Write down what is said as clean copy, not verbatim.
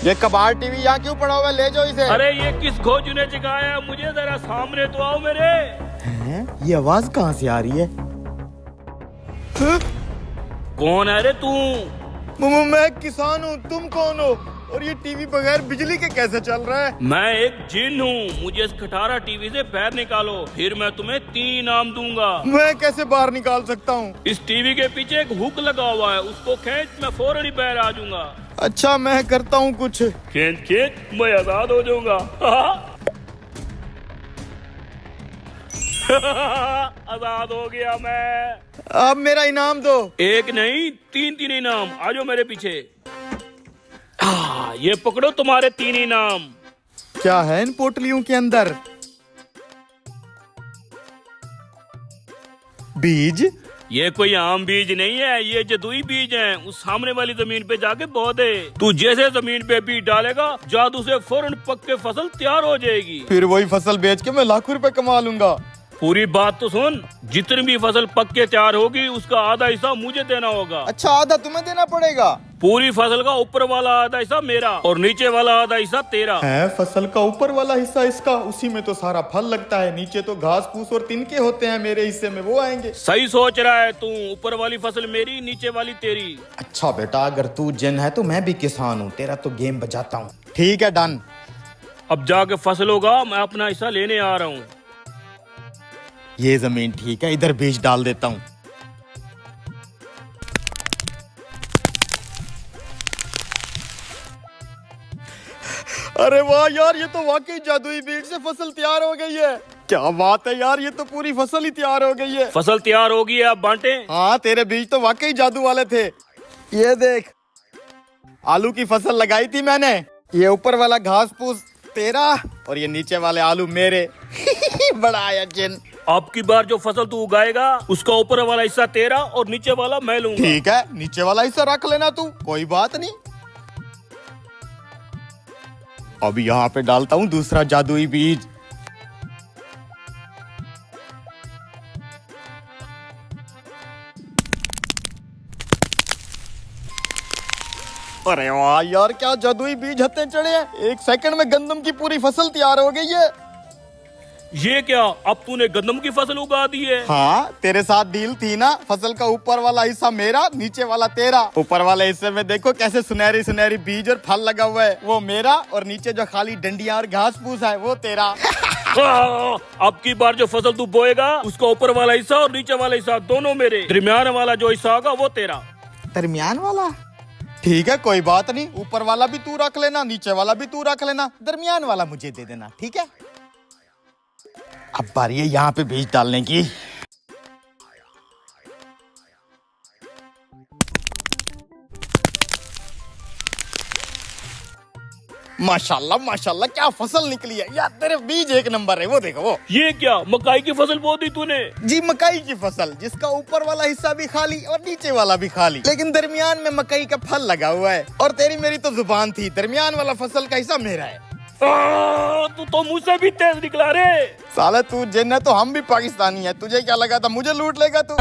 ये कबाड़ टीवी यहाँ क्यों पड़ा हुआ है? ले जाओ इसे। अरे ये किस खोजू ने जगाया? मुझे जरा सामने तो आओ मेरे। हैं? ये आवाज कहाँ से आ रही है? कौन है रे तू? मैं किसान हूँ, तुम कौन हो? और ये टीवी बगैर बिजली के कैसे चल रहा है? मैं एक जिन हूँ, मुझे इस खटारा टीवी से पैर निकालो, फिर मैं तुम्हें 3 इनाम दूंगा। मैं कैसे बाहर निकाल सकता हूँ? इस टीवी के पीछे एक हुक लगा हुआ है, उसको खींच, मैं फौरन ही बाहर आ जाऊंगा। अच्छा मैं करता हूँ कुछ। खींच खींच, मैं आजाद हो जाऊंगा। आजाद हो गया मैं। अब मेरा इनाम दो। एक नहीं 3 इनाम। आ जाओ मेरे पीछे। ये पकड़ो तुम्हारे 3 इनाम। क्या है इन पोटलियों के अंदर? बीज? ये कोई आम बीज नहीं है, ये जदुई बीज हैं। उस सामने वाली जमीन पे जाके बो दे। तू जैसे जमीन पे बीज डालेगा, जादू से फौरन पक के फसल तैयार हो जाएगी। फिर वही फसल बेच के मैं लाखों रुपए कमा लूंगा। पूरी बात तो सुन, जितनी भी फसल पक के तैयार होगी उसका आधा हिस्सा मुझे देना होगा। अच्छा आधा तुम्हें देना पड़ेगा? पूरी फसल का ऊपर वाला आधा हिस्सा मेरा और नीचे वाला आधा हिस्सा तेरा। है फसल का ऊपर वाला हिस्सा इसका, उसी में तो सारा फल लगता है, नीचे तो घास फूस और तिनके होते हैं, मेरे हिस्से में वो आएंगे। सही सोच रहा है तू, ऊपर वाली फसल मेरी, नीचे वाली तेरी। अच्छा बेटा, अगर तू जिन है तो मैं भी किसान हूँ, तेरा तो गेम बजाता हूँ। ठीक है डन। अब जाके फसल होगा, मैं अपना हिस्सा लेने आ रहा हूँ। ये जमीन ठीक है, इधर बीज डाल देता हूँ। अरे वाह यार, ये तो वाकई जादुई बीज से फसल तैयार हो गई है। क्या बात है यार, ये तो पूरी फसल ही तैयार हो गई है। फसल तैयार हो गई है, अब बांटे। हाँ तेरे बीज तो वाकई जादू वाले थे। ये देख, आलू की फसल लगाई थी मैंने, ये ऊपर वाला घास फूस तेरा और ये नीचे वाले आलू मेरे। बड़ा आया जिन। अब की बार जो फसल तू उगाएगा उसका ऊपर वाला हिस्सा तेरा और नीचे वाला मैं लूंगा। ठीक है, नीचे वाला हिस्सा रख लेना तू, कोई बात नहीं। अब यहाँ पे डालता हूँ दूसरा जादुई बीज। अरे वाह यार, क्या जादुई बीज हत्ते चढ़े हैं। 1 सेकंड में गंदम की पूरी फसल तैयार हो गई है। ये क्या, अब तूने गंदम की फसल उगा दी है? हाँ तेरे साथ डील थी ना, फसल का ऊपर वाला हिस्सा मेरा, नीचे वाला तेरा। ऊपर वाले हिस्से में देखो कैसे सुनहरी सुनहरी बीज और फल लगा हुआ है, वो मेरा, और नीचे जो खाली डंडियां और घास फूस है वो तेरा। अब की बार जो फसल तू बोएगा उसका ऊपर वाला हिस्सा और नीचे वाला हिस्सा दोनों मेरे, दरमियान वाला जो हिस्सा होगा वो तेरा। दरमियान वाला? ठीक है कोई बात नहीं, ऊपर वाला भी तू रख लेना, नीचे वाला भी तू रख लेना, दरमियान वाला मुझे दे देना, ठीक है? अब बारी है यहाँ पे बीज डालने की। माशाल्लाह माशाल्लाह, क्या फसल निकली है यार, तेरे बीज एक नंबर है। वो देखो वो। ये क्या, मकाई की फसल बो दी तूने? जी मकाई की फसल, जिसका ऊपर वाला हिस्सा भी खाली और नीचे वाला भी खाली, लेकिन दरमियान में मकई का फल लगा हुआ है। और तेरी मेरी तो जुबान थी, दरमियान वाला फसल का हिस्सा मेरा है। तू तो मुझसे भी तेज निकला रे। साला तू जिन है तो हम भी पाकिस्तानी है, तुझे क्या लगा था मुझे लूट लेगा तू?